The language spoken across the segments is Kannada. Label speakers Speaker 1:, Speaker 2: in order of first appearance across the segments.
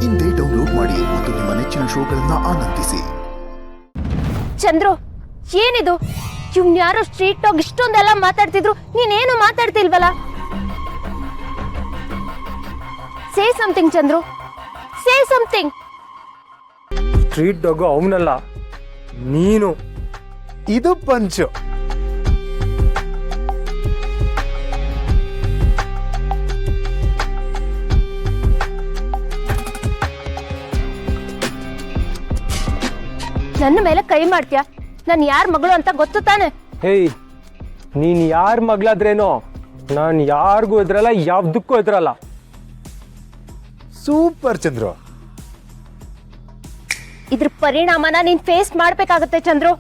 Speaker 1: ಇಂದೇ ಡೌನ್ಲೋಡ್ ಮಾಡಿ ಮತ್ತು ನಿಮ್ಮ ನೆಚ್ಚಿನ ಶೋಗಳನ್ನ ಆನಂದಿಸಿ.
Speaker 2: ಚಂದ್ರು, ಏನಿದು? ಇವ್ನ್ಯಾರೋ ಸ್ಟ್ರೀಟ್ ಟಾಕ್ ಇಷ್ಟೊಂದೆಲ್ಲ ಮಾತಾಡ್ತಿದ್ರು, ನೀನೇನು ಮಾತಾಡ್ತಿಲ್ವಲ್ಲ? Say something Chandru, say something.
Speaker 3: Street dog ಅವನಲ್ಲ, ನೀನು.
Speaker 4: ಇದು ಪಂಚು.
Speaker 2: ನನ್ನ ಮೇಲೆ ಕೈ ಮಾಡ್ತೀಯ? ನಾನು ಯಾರ ಮಗಳು ಅಂತ ಗೊತ್ತು ತಾನೆ?
Speaker 3: ಹೇಯ್, ನೀನ್ ಯಾರ ಮಗಳಾದ್ರೇನೋ ನಾನು ಯಾರಿಗೂ ಎದುರಲ್ಲ, ಯಾವ್ದಕ್ಕೂ ಎದುರಲ್ಲ.
Speaker 4: ಸೂಪರ್ ಚಂದ್ರು.
Speaker 2: ಇದ್ರ ಪರಿಣಾಮನ ನೀನ್ ಫೇಸ್ ಮಾಡ್ಬೇಕಾಗತ್ತೆ ಚಂದ್ರು.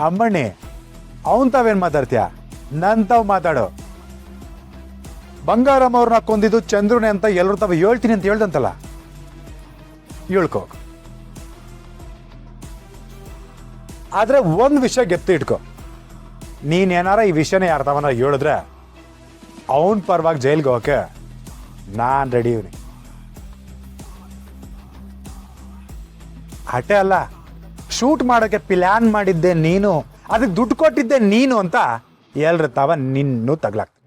Speaker 4: ಅಮ್ಮಣ್ಣಿ, ಅವನ್ ತಾವೇನ್ ಮಾತಾಡ್ತೀಯ? ನನ್ ತಾವ್ ಮಾತಾಡು. ಬಂಗಾರಮ್ಮ ಅವ್ರನ್ನ ಕೊಂದಿದ್ದು ಚಂದ್ರುನೆ ಅಂತ ಎಲ್ಲರೂ ತಾವ ಹೇಳ್ತೀನಿ ಅಂತ ಹೇಳ್ದಂತಲ್ಲ, ಹೇಳ್ಕೋ. ಆದ್ರೆ ಒಂದ್ ವಿಷಯ ಗೆತ್ತು ಇಟ್ಕೋ, ನೀನೇನಾರ ಈ ವಿಷಯನ ಯಾರ ತವನ ಹೇಳಿದ್ರೆ ಅವನ್ ಪರವಾಗಿ ಜೈಲ್ಗೆ ಹೋಗಕ್ಕೆ ನಾನ್ ರೆಡಿ ಇವ್ನಿ. ಹಟೆ ಅಲ್ಲ, ಶೂಟ್ ಮಾಡೋಕೆ ಪ್ಲಾನ್ ಮಾಡಿದ್ದೆ ನೀನು, ಅದಕ್ಕೆ ದುಡ್ಡು ಕೊಟ್ಟಿದ್ದೆ ನೀನು ಅಂತ ಎಲ್ರ ತಾವ ನಿನ್ನೂ ತಗ್ಲಾಕ್ತ.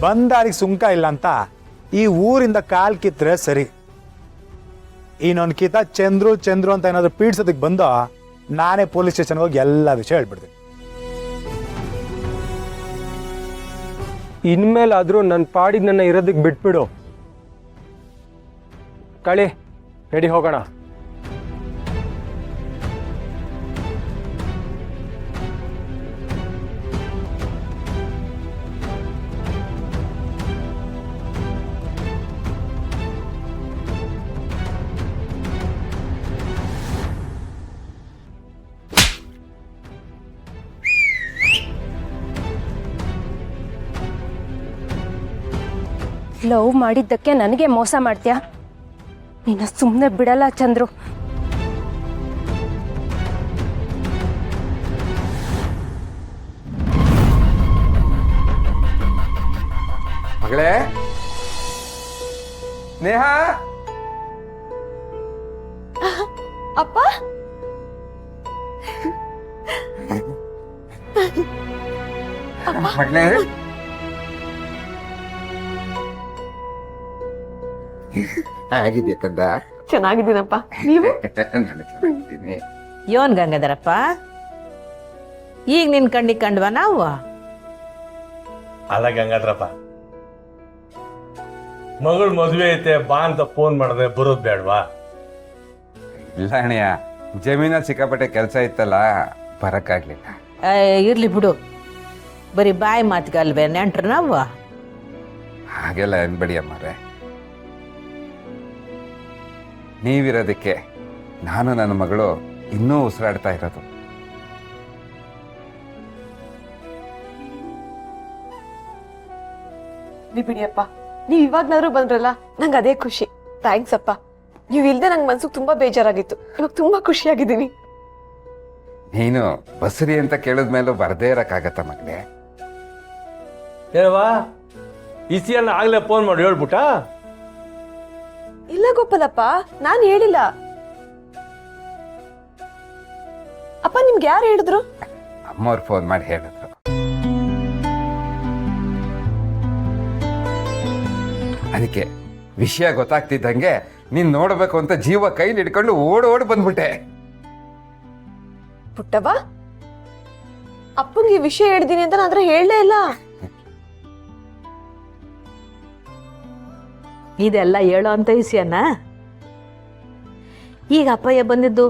Speaker 4: ಬಂದಾರಿಗೆ ಸುಂಕ ಇಲ್ಲ ಅಂತ ಈ ಊರಿಂದ ಕಾಲ್ ಕಿತ್ರೆ ಸರಿ. ಇನ್ನೊಂದು ಕಿತ ಚಂದ್ರು ಚಂದ್ರು ಅಂತ ಏನಾದ್ರು ಪೀಡ್ಸೋದಕ್ಕೆ ಬಂದೋ ನಾನೇ ಪೊಲೀಸ್ ಸ್ಟೇಷನ್ಗೆ ಹೋಗಿ ಎಲ್ಲ ವಿಷಯ ಹೇಳ್ಬಿಡ್ತೀನಿ.
Speaker 3: ಇನ್ಮೇಲಾದ್ರೂ ನನ್ನ ಪಾಡಿಗೆ ನನ್ನ ಇರೋದಕ್ಕೆ ಬಿಟ್ಬಿಡು. ಕಳಿ, ರೆಡಿ ಹೋಗೋಣ.
Speaker 2: ಲವ್ ಮಾಡಿದ್ದಕ್ಕೆ ನನಗೆ ಮೋಸ ಮಾಡ್ತೀಯ? ನಿನ್ನ ಸುಮ್ಮನೆ ಬಿಡಲ್ಲ ಚಂದ್ರು.
Speaker 5: ಮಗಳೇ ನೇಹಾ,
Speaker 2: ಅಪ್ಪ,
Speaker 5: ಮಗಳೇ ಹೇಗಿದ್ಯಾ ಕಂದ?
Speaker 6: ಚೆನ್ನಾಗಿದ್ದೀನಪ್ಪ, ನೀವು?
Speaker 5: ನಾನು ಚೆನ್ನಾಗಿದ್ದೀನಿ.
Speaker 7: ಯೋನ್ ಗಂಗಾಧರಪ್ಪ, ಈಗ ನಿನ್ ಕಣ್ಣಿಗೆ ಕಂಡ್ವಾ ನಾವು?
Speaker 8: ಅಲ್ಲ ಗಂಗಾಧರಪ್ಪ, ಮಗಳು ಮದುವೆ ಐತೆ ಬಾ ಅಂತ ಫೋನ್ ಮಾಡಿದ್ರೆ ಬರೋದ್ ಬೇಡವಾ?
Speaker 5: ಇಲ್ಲ ಅಣ್ಣಯ್ಯ, ಜಮೀನಲ್ಲಿ ಸಿಕ್ಕಾಪಟ್ಟೆ ಕೆಲಸ ಇತ್ತಲ್ಲ, ಬರಕ್ಕಾಗ್ಲಿಲ್ಲ.
Speaker 7: ಇರ್ಲಿ ಬಿಡು, ಬರೀ ಬಾಯಿ ಮಾತಿಗಲ್ವೇ ನೆಂಟ್ರು ನಾವು.
Speaker 5: ಹಾಗೆಲ್ಲ ಅನ್ಬೇಡಿ ಅಮ್ಮಾರೆ, ನೀವಿರೋದಕ್ಕೆ ನಾನು ನನ್ನ ಮಗಳು ಇನ್ನೂ ಉಸಿರಾಡ್ತಾ ಇರೋದು.
Speaker 6: ನೀ ಬಿಡಿಯಪ್ಪ, ನೀವ್ ಇವಾಗ್ನಾದ್ರು ಬಂದ್ರಲ್ಲ, ನಂಗೆ ಅದೇ ಖುಷಿ. ಥ್ಯಾಂಕ್ಸ್ ಅಪ್ಪ, ನೀವ್ ಇಲ್ದೆ ನಂಗೆ ಮನ್ಸಿಗೆ ತುಂಬಾ ಬೇಜಾರಾಗಿತ್ತು. ಇವಾಗ ತುಂಬಾ ಖುಷಿಯಾಗಿದ್ದೀನಿ.
Speaker 5: ನೀನು ಬಸರಿ ಅಂತ ಕೇಳಿದ್ಮೇಲೂ ಬರ್ದೇ ಇರಕ್ಕಾಗತ್ತ ಮಗಳೇ?
Speaker 8: ಏನವಾ ಇಸಿಯನ್ನ ಆಗ್ಲೇ ಫೋನ್ ಮಾಡಿ ಹೇಳ್ಬಿಟ್ಟ?
Speaker 6: ಇಲ್ಲ ಗೋಪಾಲಪ್ಪ, ನಾನ್ ಹೇಳಿಲ್ಲ. ಅಪ್ಪ, ನಿಮ್ಗೆ ಯಾರು ಹೇಳಿದ್ರು?
Speaker 5: ಅಮ್ಮವ್ರು ಫೋನ್ ಮಾಡಿ ಹೇಳಿದ್ರು. ಅದಕ್ಕೆ ವಿಷಯ ಗೊತ್ತಾಗ್ತಿದ್ದಂಗೆ ನೀನ್ ನೋಡ್ಬೇಕು ಅಂತ ಜೀವ ಕೈಲಿ ಹಿಡ್ಕೊಂಡು ಓಡ್ ಬಂದ್ಬಿಟ್ಟೆ.
Speaker 6: ಪುಟ್ಟವ್ವ, ಅಪ್ಪಂಗೆ ಈ ವಿಷಯ ಹೇಳಿದೀನಿ ಅಂತ ನಾನು ಹೇಳಲೇ ಇಲ್ಲ.
Speaker 7: ಇದೆಲ್ಲ ಹೇಳೋ ಅಂತ ವಿಷಯನ? ಈಗ ಅಪ್ಪಯ್ಯ ಬಂದಿದ್ದು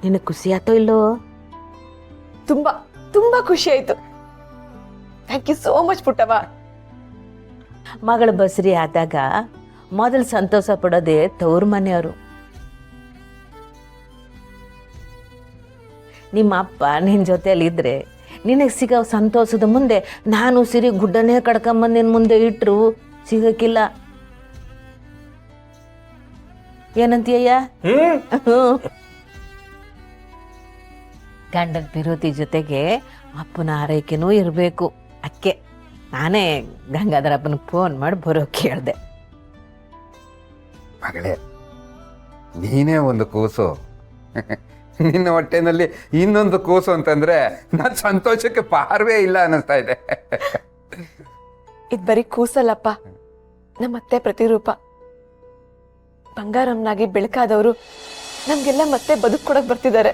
Speaker 7: ನಿನಗೆ ಖುಷಿ ಆತೋ ಇಲ್ಲೋ?
Speaker 6: ತುಂಬಾ ತುಂಬಾ ಖುಷಿ ಆಯ್ತು. Thank you so much Puttavva.
Speaker 7: ಮಗಳ ಬಸರಿ ಆದಾಗ ಮೊದಲು ಸಂತೋಷ ಪಡೋದೇ ತವ್ರ ಮನೆಯವರು. ನಿಮ್ಮ ಅಪ್ಪ ನಿನ್ನ ಜೊತೆಯಲ್ಲಿದ್ದರೆ ನಿನಗೆ ಸಿಗೋ ಸಂತೋಷದ ಮುಂದೆ ನಾನು ಸಿರಿ ಗುಡ್ಡನೇ ಕಡ್ಕೊಂಬಂದು ನಿನ್ನ ಮುಂದೆ ಇಟ್ಟರು ಸಿಗಕ್ಕಿಲ್ಲ. ಏನಂತೀಯ? ಗಂಡನ ವಿರೋಧಿ ಜೊತೆಗೆ ಅಪ್ಪನ ಆರೈಕೆನೂ ಇರಬೇಕು. ಅಕ್ಕೆ ನಾನೇ ಗಂಗಾಧರಪ್ಪನಿಗೆ ಫೋನ್ ಮಾಡಿ ಬರೋಕೆ ಹೇಳ್ದೆ.
Speaker 5: ಮಗಳೇ, ನೀನೇ ಒಂದು ಕೂಸು. ನಿನ್ನ ಹೊಟ್ಟೆನಲ್ಲಿ ಇನ್ನೊಂದು ಕೂಸು ಅಂತಂದ್ರೆ ನನ್ನ ಸಂತೋಷಕ್ಕೆ ಪಾರವೇ ಇಲ್ಲ ಅನ್ನಿಸ್ತಾ ಇದೆ.
Speaker 6: ಇದು ಬರೀ ಕೂಸಲ್ಲಪ್ಪ, ನಮ್ಮತ್ತೆ ಪ್ರತಿರೂಪ. ಬಂಗಾರಮ್ಮನಾಗಿ ಬೆಳಕಾದವರು ನಮ್ಗೆಲ್ಲ ಮತ್ತೆ ಬದುಕು ಕೊಡಕ್ ಬರ್ತಿದ್ದಾರೆ.